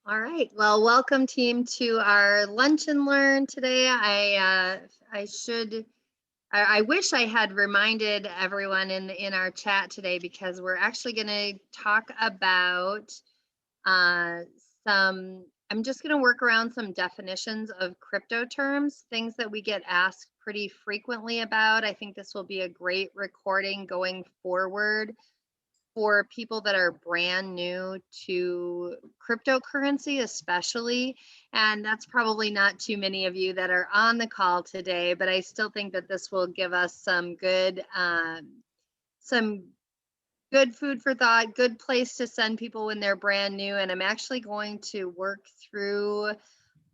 All right. Well, welcome team to our lunch and learn today. I should I wish I had reminded everyone in our chat today because we're actually going to talk about uh, some. I'm just going to work around some definitions of crypto terms, things that we get asked pretty frequently about. I think this will be a great recording going forward for people that are brand new to cryptocurrency, especially. And that's probably not too many of you that are on the call today, but I still think that this will give us some good food for thought, good place to send people when they're brand new. And I'm actually going to work through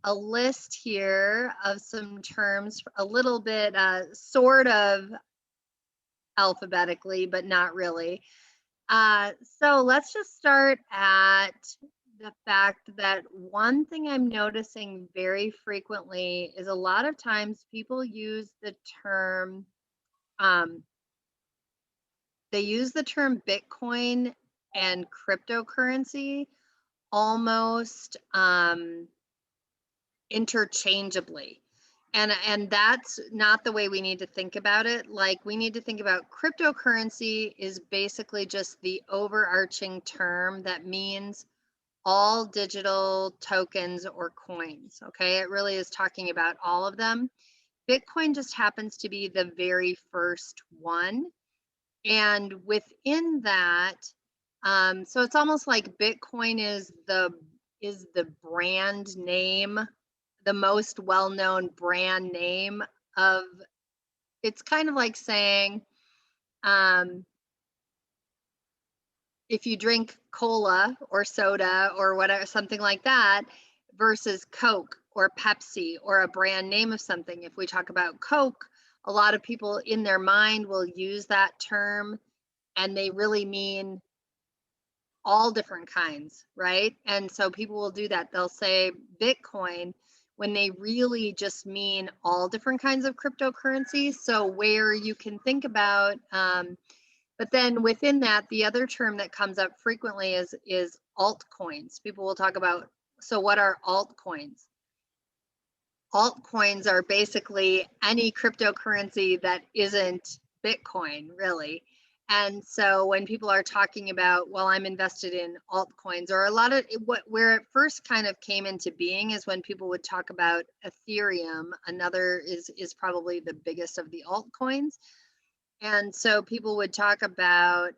a list here of some terms, a little bit sort of alphabetically, but not really. So let's just start at the fact that one thing I'm noticing very frequently is a lot of times people use the term, um, they use the term Bitcoin and cryptocurrency almost interchangeably. And that's not the way we need to think about it. Like, we need to think about cryptocurrency is basically just the overarching term that means all digital tokens or coins. Okay, it really is talking about all of them. Bitcoin just happens to be the very first one, and within that, so it's almost like Bitcoin is the brand name, the most well-known brand name of. It's kind of like saying, um, if you drink cola or soda or whatever, something like that, versus Coke or Pepsi or a brand name of something. If we talk about Coke, a lot of people in their mind will use that term and they really mean all different kinds, right? And so people will do that. They'll say Bitcoin when they really just mean all different kinds of cryptocurrency. So where you can think about, but then within that, the other term that comes up frequently is altcoins. People will talk about, so what are altcoins? Altcoins are basically any cryptocurrency that isn't Bitcoin, really. And so when people are talking about, well, I'm invested in altcoins, or a lot of where it first kind of came into being is when people would talk about Ethereum. Another is probably the biggest of the altcoins. And so people would talk about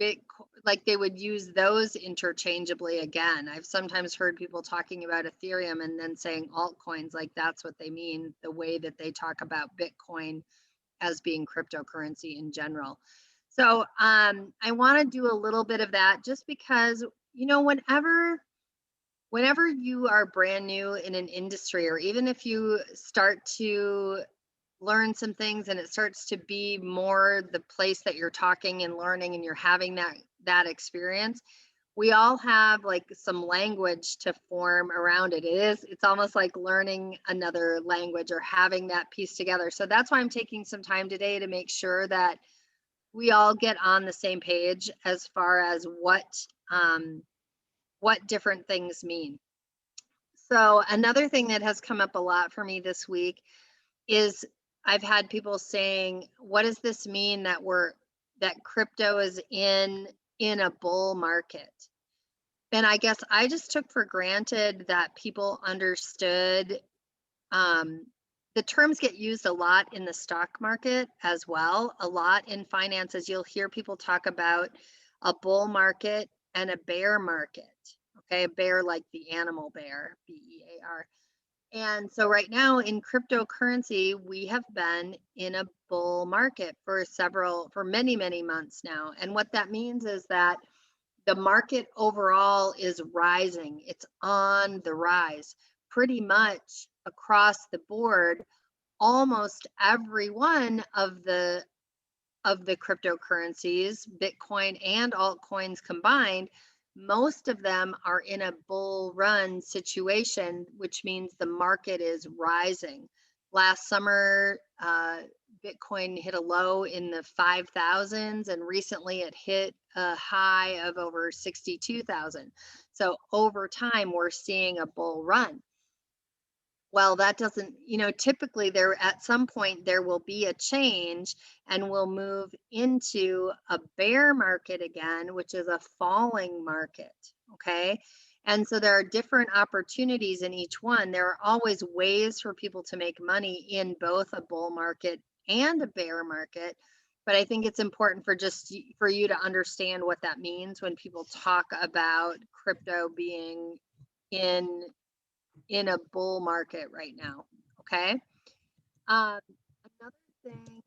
Bitcoin, like they would use those interchangeably again. I've sometimes heard people talking about Ethereum and then saying altcoins, like that's what they mean, the way that they talk about Bitcoin as being cryptocurrency in general. So I want to do a little bit of that just because, whenever you are brand new in an industry, or even if you start to learn some things and it starts to be more the place that you're talking and learning and you're having that experience, we all have like some language to form around it. It's almost like learning another language or having that piece together. So that's why I'm taking some time today to make sure that we all get on the same page as far as what different things mean. So another thing that has come up a lot for me this week is I've had people saying, what does this mean that crypto is in a bull market? And I guess I just took for granted that people understood. um, the terms get used a lot in the stock market as well. A lot in finances, you'll hear people talk about a bull market and a bear market. Okay, a bear like the animal bear, BEAR. And so right now in cryptocurrency, we have been in a bull market for many, many months now. And what that means is that the market overall is rising. It's on the rise pretty much across the board. Almost every one of the cryptocurrencies, Bitcoin and altcoins combined, most of them are in a bull run situation, which means the market is rising. Last summer, Bitcoin hit a low in the 5,000s, and recently it hit a high of over 62,000. So over time, we're seeing a bull run. Well, that doesn't, typically there at some point there will be a change and we'll move into a bear market again, which is a falling market. Okay. And so there are different opportunities in each one. There are always ways for people to make money in both a bull market and a bear market. But I think it's important for you to understand what that means when people talk about crypto being in a bull market right now. Okay. Another thing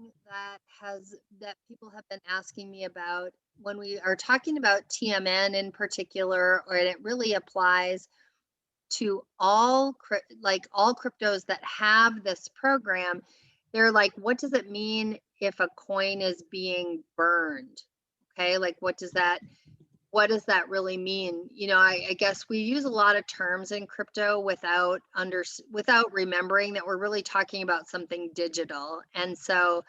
that people have been asking me about when we are talking about TMN in particular, or it really applies to all cryptos that have this program, they're like, what does it mean if a coin is being burned? Okay, like what does that really mean? I guess we use a lot of terms in crypto without remembering that we're really talking about something digital. And so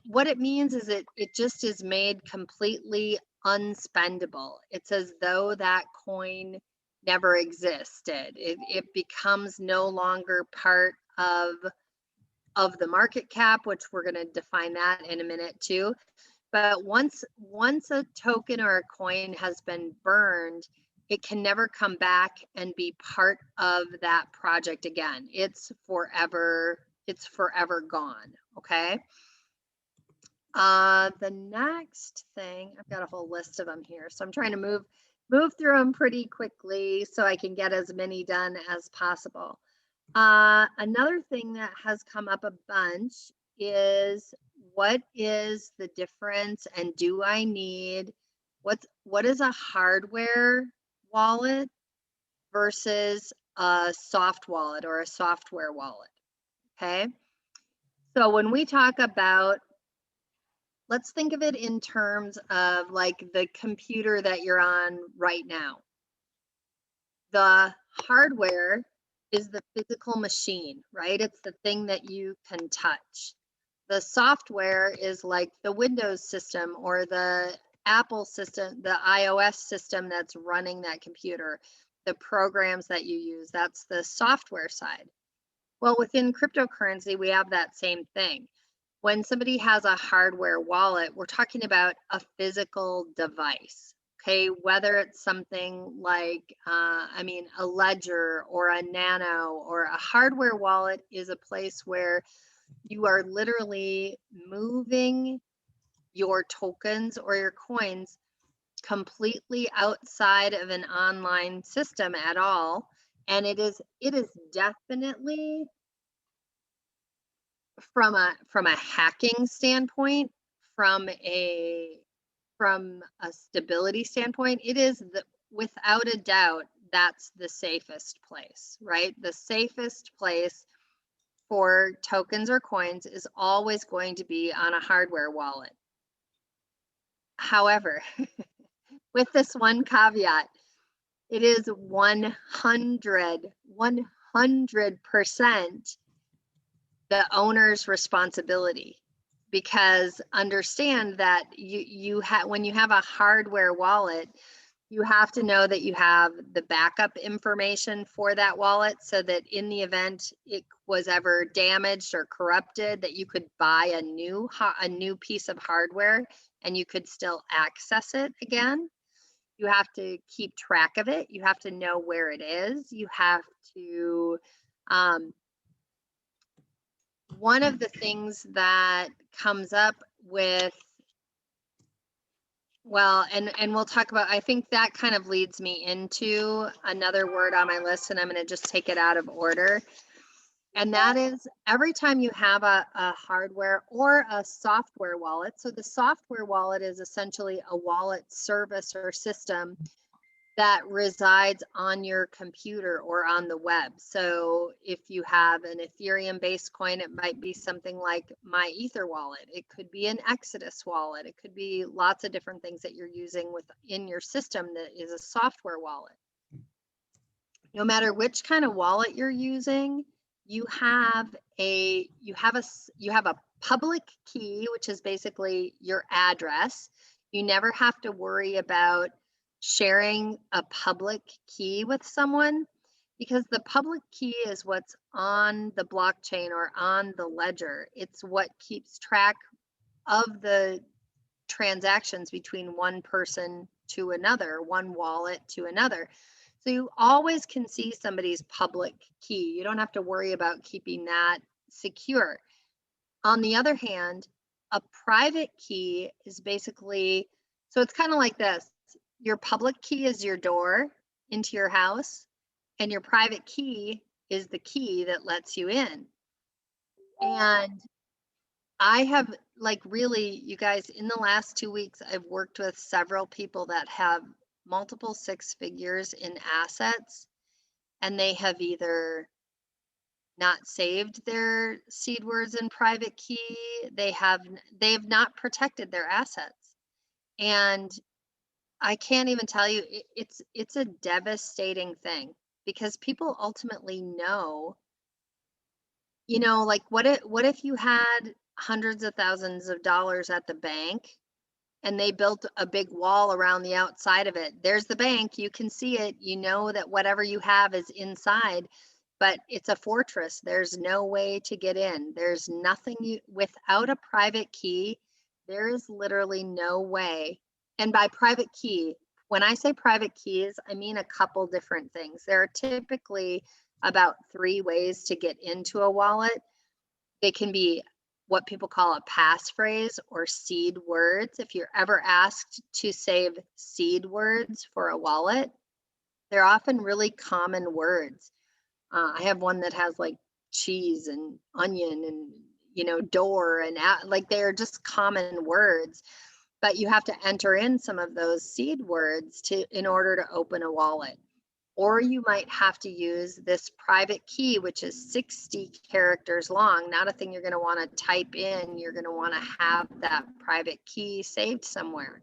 what it means is it just is made completely unspendable. It's as though that coin never existed. It becomes no longer part of the market cap, which we're going to define that in a minute too. But once a token or a coin has been burned, it can never come back and be part of that project again. It's forever gone. Okay. The next thing, I've got a whole list of them here, so I'm trying to move through them pretty quickly so I can get as many done as possible. Another thing that has come up a bunch is, what is the difference, and do I need what is a hardware wallet versus a soft wallet or a software wallet? Okay. So when we talk about, let's think of it in terms of like the computer that you're on right now. The hardware is the physical machine, right? It's the thing that you can touch. The software is like the Windows system or the Apple system, the iOS system that's running that computer, the programs that you use. That's the software side. Well, within cryptocurrency, we have that same thing. When somebody has a hardware wallet, we're talking about a physical device. Okay, whether it's something like, a ledger or a nano, or a hardware wallet is a place where you are literally moving your tokens or your coins completely outside of an online system at all. And it is definitely, from a hacking standpoint, from a stability standpoint, it is without a doubt, that's the safest place, right? The safest place for tokens or coins is always going to be on a hardware wallet. However, with this one caveat, it is 100% the owner's responsibility, because understand that when you have a hardware wallet, you have to know that you have the backup information for that wallet, so that in the event it was ever damaged or corrupted, that you could buy a new piece of hardware and you could still access it again. You have to keep track of it. You have to know where it is. You have to, one of the things that comes up with, well, and we'll talk about, I think that kind of leads me into another word on my list, and I'm going to just take it out of order. And that is, every time you have a hardware or a software wallet, so the software wallet is essentially a wallet service or system that resides on your computer or on the web. So if you have an Ethereum-based coin, it might be something like my Ether wallet. It could be an Exodus wallet. It could be lots of different things that you're using within your system that is a software wallet. No matter which kind of wallet you're using, you have a public key, which is basically your address. You never have to worry about sharing a public key with someone because the public key is what's on the blockchain or on the ledger. It's what keeps track of the transactions between one person to another, one wallet to another. So you always can see somebody's public key. You don't have to worry about keeping that secure. On the other hand, a private key is basically, so it's kind of like this. Your public key is your door into your house, and your private key is the key that lets you in. And I have, like, really, you guys, in the last 2 weeks, I've worked with several people that have multiple six figures in assets, and they have either not saved their seed words in private key, they have not protected their assets. And I can't even tell you, it's a devastating thing because people ultimately know, like, what if you had hundreds of thousands of dollars at the bank and they built a big wall around the outside of it? There's the bank, you can see it, you know that whatever you have is inside, but it's a fortress. There's no way to get in. There's nothing without a private key, there is literally no way. And by private key, when I say private keys, I mean a couple different things. There are typically about 3 ways to get into a wallet. They can be what people call a passphrase or seed words. If you're ever asked to save seed words for a wallet, they're often really common words. I have one that has like cheese and onion and, door and like they're just common words, but you have to enter in some of those seed words in order to open a wallet. Or you might have to use this private key, which is 60 characters long, not a thing you're going to want to type in. You're going to want to have that private key saved somewhere.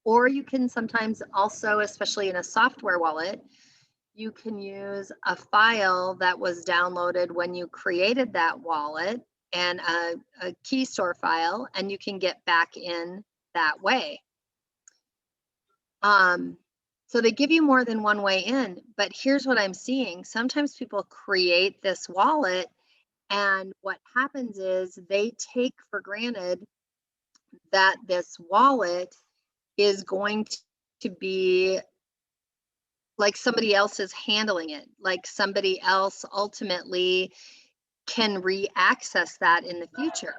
Or you can sometimes also, especially in a software wallet, you can use a file that was downloaded when you created that wallet and a key store file, and you can get back in that way. So they give you more than one way in, but here's what I'm seeing. Sometimes people create this wallet, and what happens is they take for granted that this wallet is going to be like somebody else is handling it, like somebody else ultimately can re-access that in the future.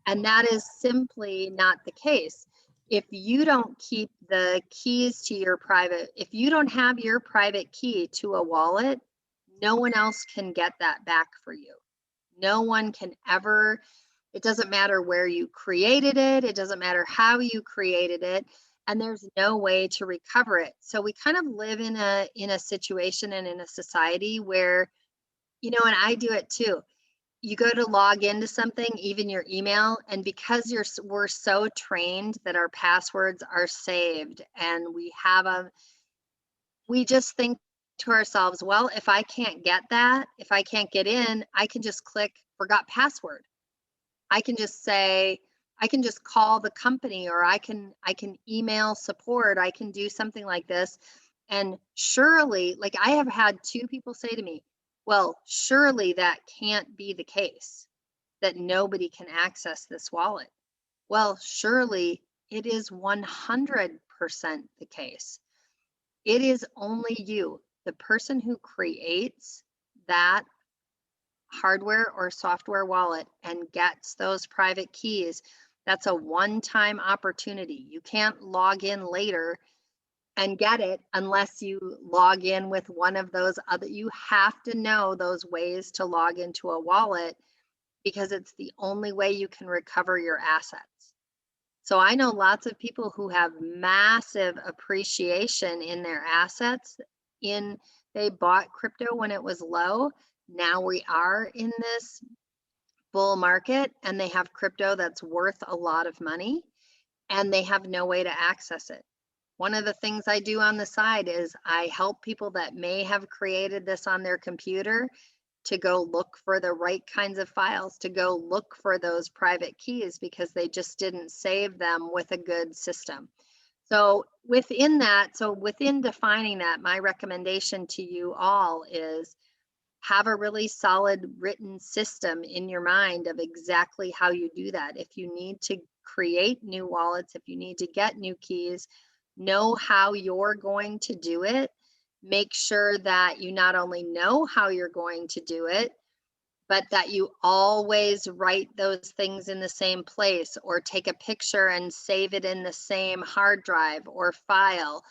And that is simply not the case. If you don't keep the keys to your if you don't have your private key to a wallet, no one else can get that back for you. No one can ever, it doesn't matter where you created it, it doesn't matter how you created it, and there's no way to recover it. So we kind of live in a situation and in a society where, and I do it too. You go to log into something, even your email, and because we're so trained that our passwords are saved and we just think to ourselves, well, if I can't get that, if I can't get in, I can just click forgot password. I can just say, I can just call the company, or I can email support. I can do something like this. And surely, like, I have had 2 people say to me, well, surely that can't be the case, that nobody can access this wallet. Well, surely it is 100% the case. It is only you, the person who creates that hardware or software wallet and gets those private keys. That's a one-time opportunity. You can't log in later and get it unless you log in with one of those other. You have to know those ways to log into a wallet because it's the only way you can recover your assets. So I know lots of people who have massive appreciation in their assets. They bought crypto when it was low. Now we are in this bull market and they have crypto that's worth a lot of money and they have no way to access it. One of the things I do on the side is I help people that may have created this on their computer to go look for the right kinds of files, to go look for those private keys because they just didn't save them with a good system. So within that, so within defining that, my recommendation to you all is have a really solid written system in your mind of exactly how you do that. If you need to create new wallets, if you need to get new keys, know how you're going to do it. Make sure that you not only know how you're going to do it, but that you always write those things in the same place or take a picture and save it in the same hard drive or file.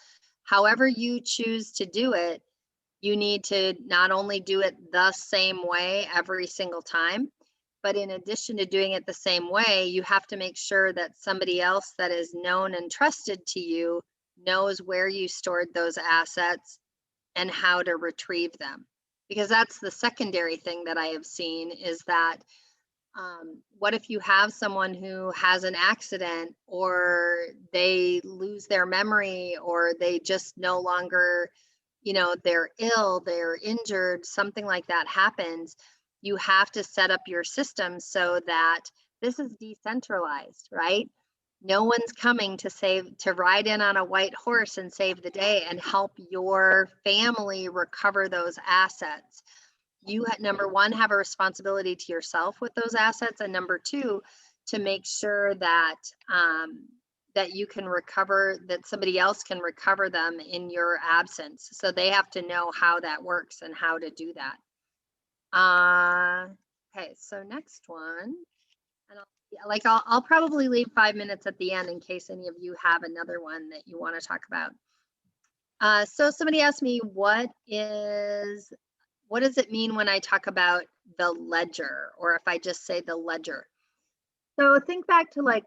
However you choose to do it, you need to not only do it the same way every single time, but in addition to doing it the same way, you have to make sure that somebody else that is known and trusted to you knows where you stored those assets and how to retrieve them. Because that's the secondary thing that I have seen is that what if you have someone who has an accident or they lose their memory or they just no longer, they're ill, they're injured, something like that happens. You have to set up your system so that this is decentralized, right? No one's coming to ride in on a white horse and save the day and help your family recover those assets. You number one, have a responsibility to yourself with those assets, and number two, to make sure that that you can recover, that somebody else can recover them in your absence. So they have to know how that works and how to do that. Okay, so next one, and I'll probably leave 5 minutes at the end in case any of you have another one that you want to talk about. So somebody asked me, what does it mean when I talk about the ledger, or if I just say the ledger? So think back to like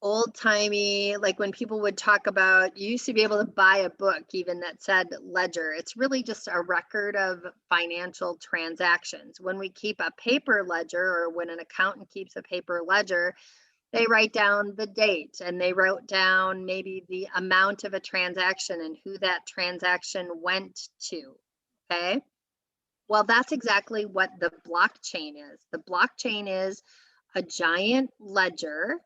old timey, like when people would talk about, you used to be able to buy a book even that said ledger. It's really just a record of financial transactions. When we keep a paper ledger, or when an accountant keeps a paper ledger, they write down the date and they wrote down maybe the amount of a transaction and who that transaction went to. Okay. Well, that's exactly what the blockchain is. The blockchain is a giant ledger.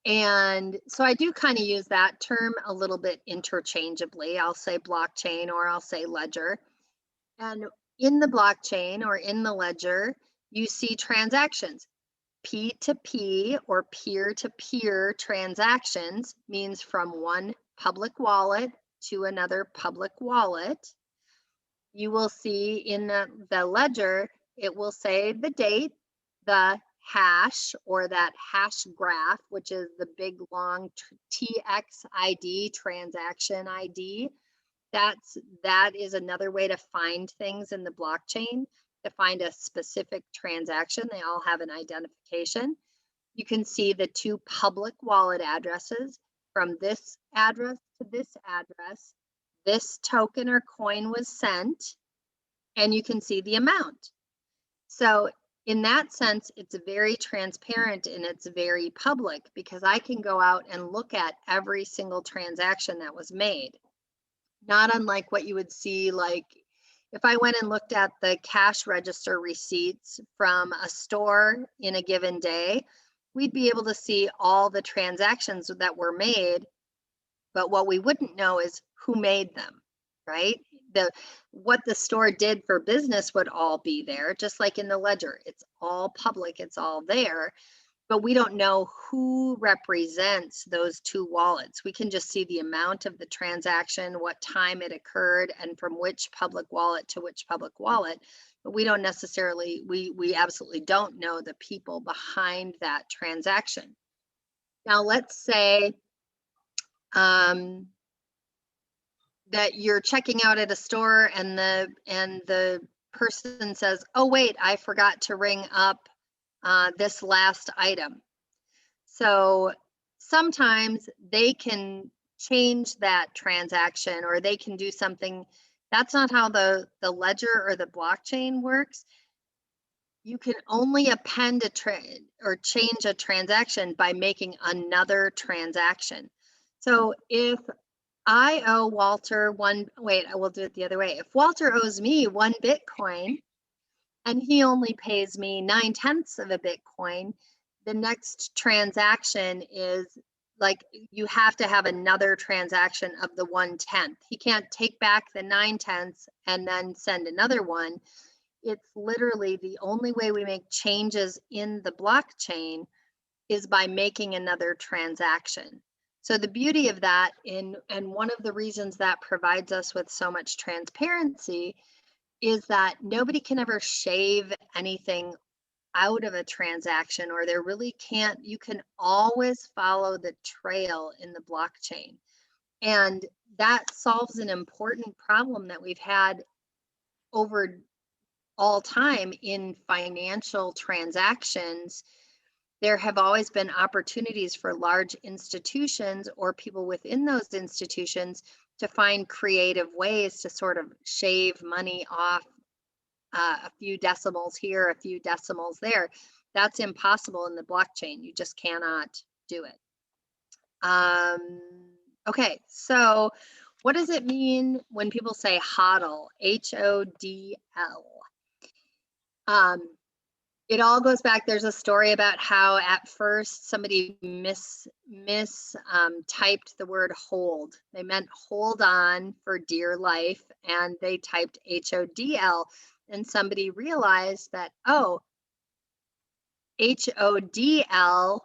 And so I do kind of use that term a little bit interchangeably. I'll say blockchain or I'll say ledger. And in the blockchain or in the ledger, you see transactions. P2P or peer-to-peer transactions means from one public wallet to another public wallet. You will see in the ledger, it will say the date, the hash or that hash graph, which is the big long TX ID, transaction ID. That is another way to find things in the blockchain, to find a specific transaction. They all have an identification. You can see the two public wallet addresses. From this address to this address, this token or coin was sent, and you can see the amount. So in that sense, it's very transparent and it's very public because I can go out and look at every single transaction that was made. Not unlike what you would see, like if I went and looked at the cash register receipts from a store in a given day, we'd be able to see all the transactions that were made, but what we wouldn't know is who made them, right? What the store did for business would all be there, just like in the ledger. It's all public, it's all there, but we don't know who represents those two wallets. We can just see the amount of the transaction, what time it occurred, and from which public wallet to which public wallet. But we don't necessarily, we absolutely don't know the people behind that transaction. Now, let's say that you're checking out at a store and the person says, oh wait, I forgot to ring up this last item. So sometimes they can change that transaction or they can do something. That's not how the ledger or the blockchain works. You can only append or change a transaction by making another transaction. So if I owe Walter I will do it the other way. If Walter owes me 1 Bitcoin, and he only pays me 9/10 of a Bitcoin, the next transaction is like you have to have another transaction of the 1/10. He can't take back the 9/10 and then send another one. It's literally the only way we make changes in the blockchain is by making another transaction. So the beauty of that and one of the reasons that provides us with so much transparency is that nobody can ever shave anything out of a transaction, or there really can't, you can always follow the trail in the blockchain. And that solves an important problem that we've had over all time in financial transactions. There have always been opportunities for large institutions or people within those institutions to find creative ways to sort of shave money off a few decimals here, a few decimals there. That's impossible in the blockchain. You just cannot do it. Okay, so what does it mean when people say HODL, HODL? It all goes back. There's a story about how at first somebody typed the word hold. They meant hold on for dear life, and they typed HODL. And somebody realized that, oh, HODL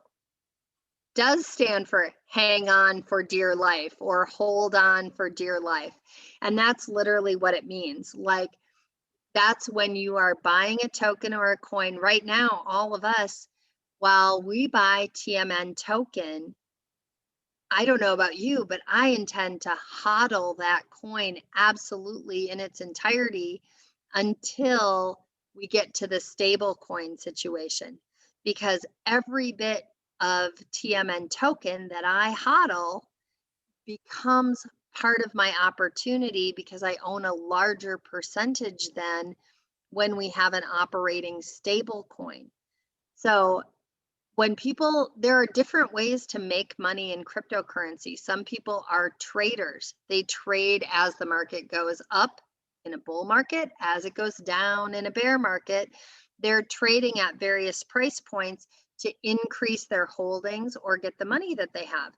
does stand for hang on for dear life or hold on for dear life. And that's literally what it means. Like, that's when you are buying a token or a coin. Right now, all of us, while we buy TMN token, I don't know about you, but I intend to hodl that coin absolutely in its entirety until we get to the stable coin situation. Because every bit of TMN token that I hodl becomes part of my opportunity because I own a larger percentage than when we have an operating stable coin. So when people, there are different ways to make money in cryptocurrency. Some people are traders. They trade as the market goes up in a bull market, as it goes down in a bear market. They're trading at various price points to increase their holdings or get the money that they have.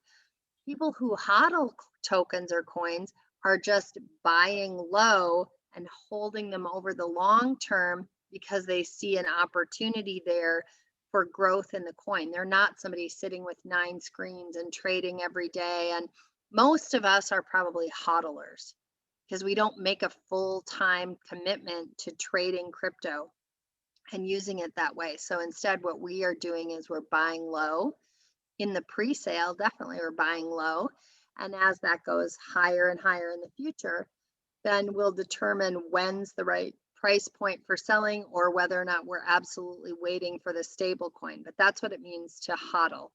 People who hodl tokens or coins are just buying low and holding them over the long term because they see an opportunity there for growth in the coin. They're not somebody sitting with 9 screens and trading every day. And most of us are probably hodlers because we don't make a full-time commitment to trading crypto and using it that way. So instead, what we are doing is we're buying low. In the pre-sale, definitely we're buying low. And as that goes higher and higher in the future, then we'll determine when's the right price point for selling or whether or not we're absolutely waiting for the stable coin. But that's what it means to hodl.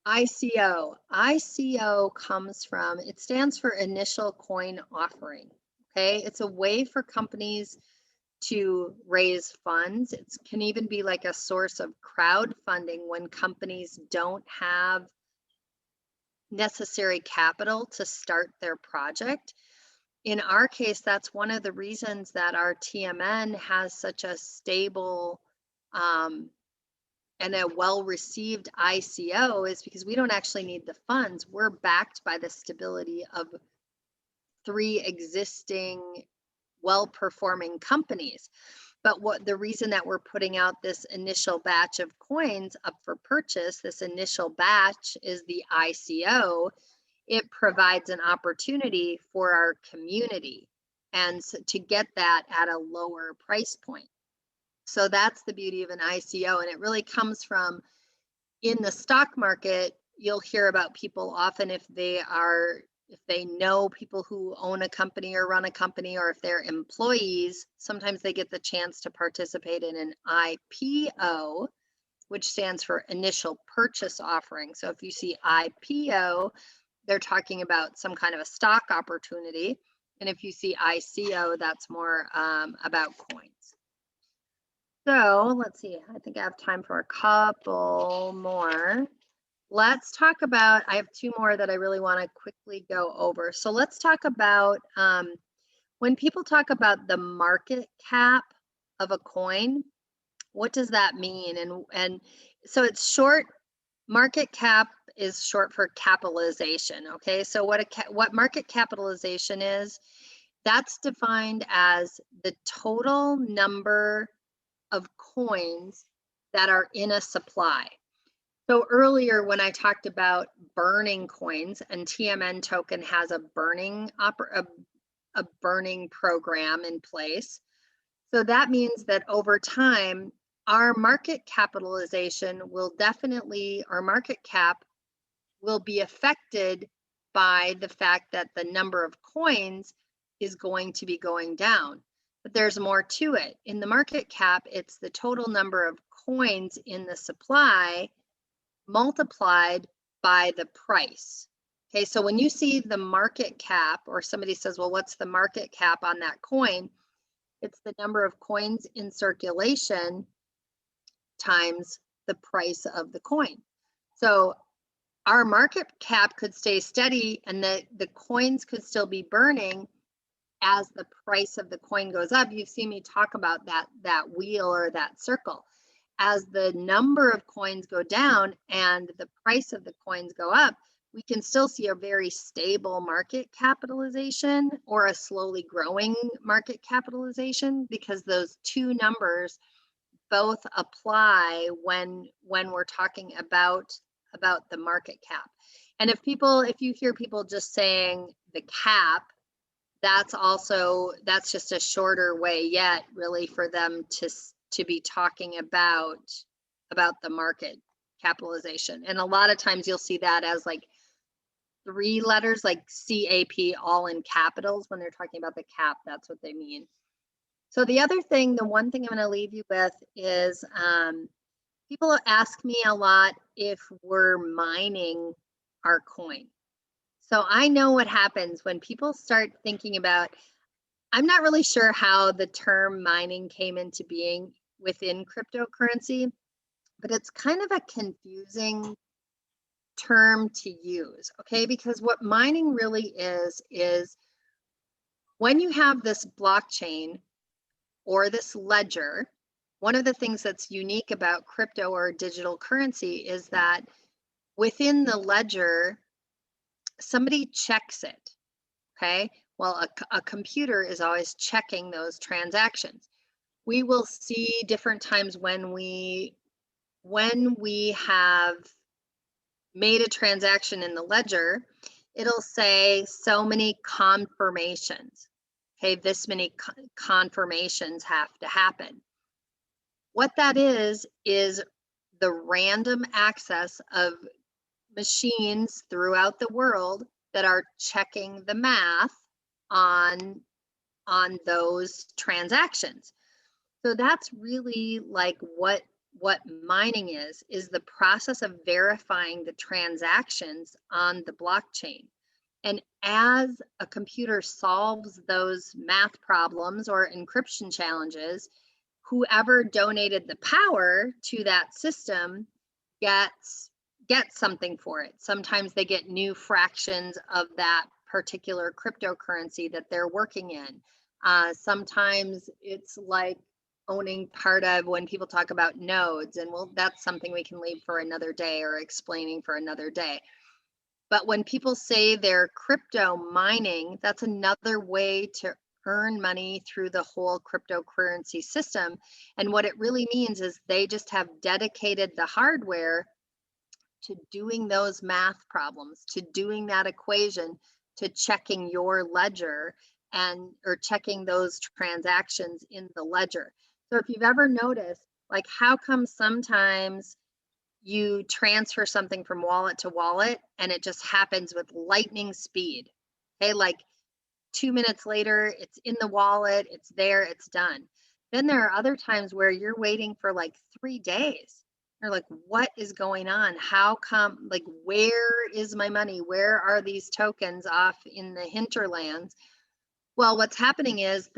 ICO. ICO comes from, it stands for initial coin offering. Okay, it's a way for companies to raise funds. It can even be like a source of crowdfunding when companies don't have necessary capital to start their project. In our case, that's one of the reasons that our TMN has such a stable and a well-received ICO is because we don't actually need the funds. We're backed by the stability of 3 existing well-performing companies. But what the reason that we're putting out this initial batch of coins up for purchase, this initial batch is the ICO. It provides an opportunity for our community and so to get that at a lower price point. So that's the beauty of an ICO. And it really comes from, in the stock market, you'll hear about people often if they know people who own a company or run a company, or if they're employees, sometimes they get the chance to participate in an IPO, which stands for initial purchase offering. So if you see IPO, they're talking about some kind of a stock opportunity. And if you see ICO, that's more about coins. So let's see, I think I have time for a couple more. Let's talk about, I have 2 more that I really want to quickly go over. So let's talk about When people talk about the market cap of a coin, what does that mean? And so it's short. Market cap is short for capitalization. Okay, so what market capitalization is, that's defined as the total number of coins that are in a supply. So earlier when I talked about burning coins, and TMN token has a burning program in place. So that means that over time, our market capitalization will definitely, our market cap will be affected by the fact that the number of coins is going to be going down. But there's more to it. In the market cap, it's the total number of coins in the supply multiplied by the price. Okay, so when you see the market cap, or somebody says, well, what's the market cap on that coin? It's the number of coins in circulation times the price of the coin. So our market cap could stay steady and the coins could still be burning as the price of the coin goes up. You've seen me talk about that wheel or that circle. As the number of coins go down and the price of the coins go up, we can still see a very stable market capitalization or a slowly growing market capitalization, because those two numbers both apply when we're talking about the market cap. And if you hear people just saying the cap, that's just a shorter way yet really for them to be talking about the market capitalization. And a lot of times you'll see that as like 3 letters, like CAP, all in capitals. When they're talking about the cap, that's what they mean. So the one thing I'm going to leave you with is people ask me a lot if we're mining our coin. So I know what happens when people start thinking about, I'm not really sure how the term mining came into being within cryptocurrency, but it's kind of a confusing term to use, okay? Because what mining really is when you have this blockchain or this ledger, one of the things that's unique about crypto or digital currency is that within the ledger, somebody checks it, okay? Well, a computer is always checking those transactions. We will see different times when we have made a transaction in the ledger, it'll say so many confirmations. Okay, this many confirmations have to happen. What that is the random access of machines throughout the world that are checking the math on those transactions. So that's really like what mining is the process of verifying the transactions on the blockchain. And as a computer solves those math problems or encryption challenges, whoever donated the power to that system gets something for it. Sometimes they get new fractions of that particular cryptocurrency that they're working in. Sometimes it's like owning part of, when people talk about nodes, and well, that's something we can leave for another day or explaining for another day. But when people say they're crypto mining, that's another way to earn money through the whole cryptocurrency system. And what it really means is they just have dedicated the hardware to doing those math problems, to doing that equation, to checking your ledger or checking those transactions in the ledger. So if you've ever noticed, like, how come sometimes you transfer something from wallet to wallet and it just happens with lightning speed? Okay, like 2 minutes later, it's in the wallet, it's there, it's done. Then there are other times where you're waiting for like 3 days. You're like, what is going on? How come, like, where is my money? Where are these tokens off in the hinterlands? Well, what's happening is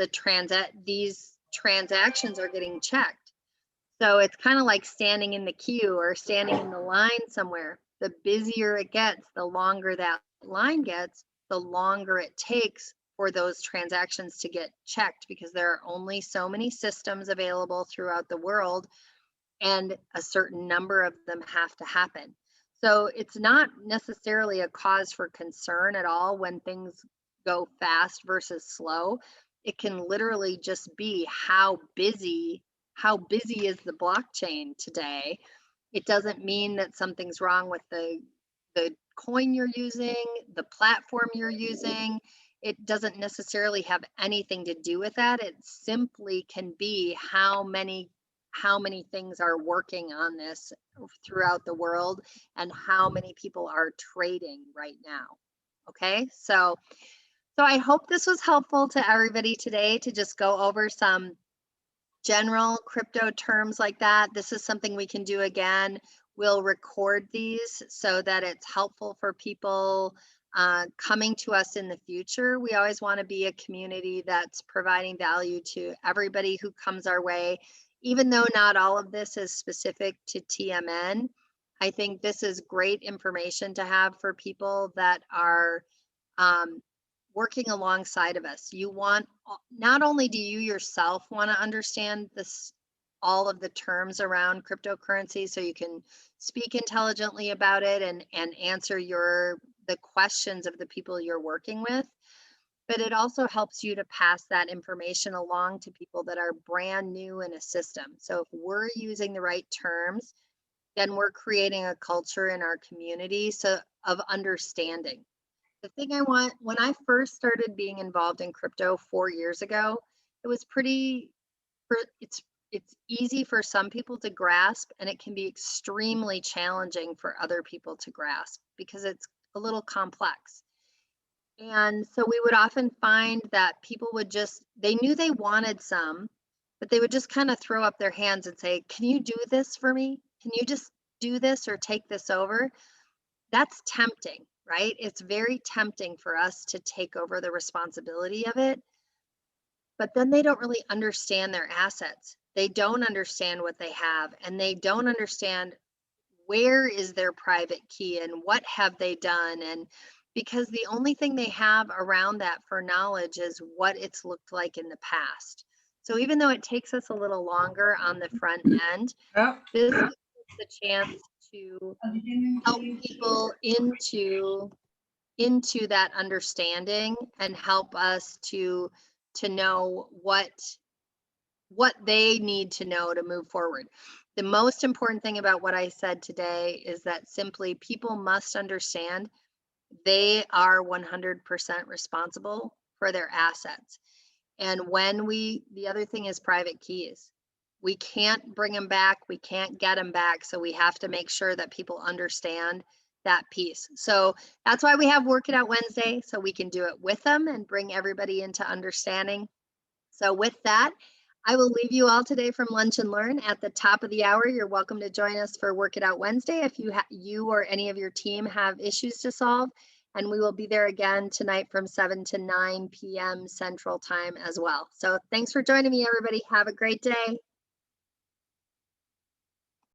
these transactions are getting checked. So it's kind of like standing in the queue or standing in the line somewhere. The busier it gets, the longer that line gets, the longer it takes for those transactions to get checked, because there are only so many systems available throughout the world, and a certain number of them have to happen. So it's not necessarily a cause for concern at all when things go fast versus slow. It can literally just be how busy is the blockchain today. It doesn't mean that something's wrong with the coin you're using, the platform you're using. It doesn't necessarily have anything to do with that. It simply can be how many things are working on this throughout the world, and how many people are trading right now. Okay, so I hope this was helpful to everybody today, to just go over some general crypto terms like that. This is something we can do again. We'll record these so that it's helpful for people coming to us in the future. We always want to be a community that's providing value to everybody who comes our way. Even though not all of this is specific to TMN, I think this is great information to have for people that are working alongside of us. You want, not only do you yourself want to understand this, all of the terms around cryptocurrency, so you can speak intelligently about it and answer the questions of the people you're working with, but it also helps you to pass that information along to people that are brand new in a system. So if we're using the right terms, then we're creating a culture in our community of understanding. The thing I want, when I first started being involved in crypto 4 years ago, it was it's easy for some people to grasp, and it can be extremely challenging for other people to grasp because it's a little complex. And so we would often find that people they knew they wanted some, but they would just kind of throw up their hands and say, "Can you do this for me? Can you just do this or take this over?" That's tempting, right? It's very tempting for us to take over the responsibility of it, but then they don't really understand their assets. They don't understand what they have, and they don't understand where is their private key and what have they done. And because the only thing they have around that for knowledge is what it's looked like in the past. So even though it takes us a little longer on the front end, this gives us the chance to help people into that understanding, and help us to know what they need to know to move forward. The most important thing about what I said today is that simply people must understand they are 100% responsible for their assets. And the other thing is private keys. We can't bring them back, we can't get them back. So we have to make sure that people understand that piece. So that's why we have Work It Out Wednesday, so we can do it with them and bring everybody into understanding. So with that, I will leave you all today from Lunch and Learn. At the top of the hour, you're welcome to join us for Work It Out Wednesday if you or any of your team have issues to solve. And we will be there again tonight from 7 to 9 p.m. Central Time as well. So thanks for joining me, everybody. Have a great day.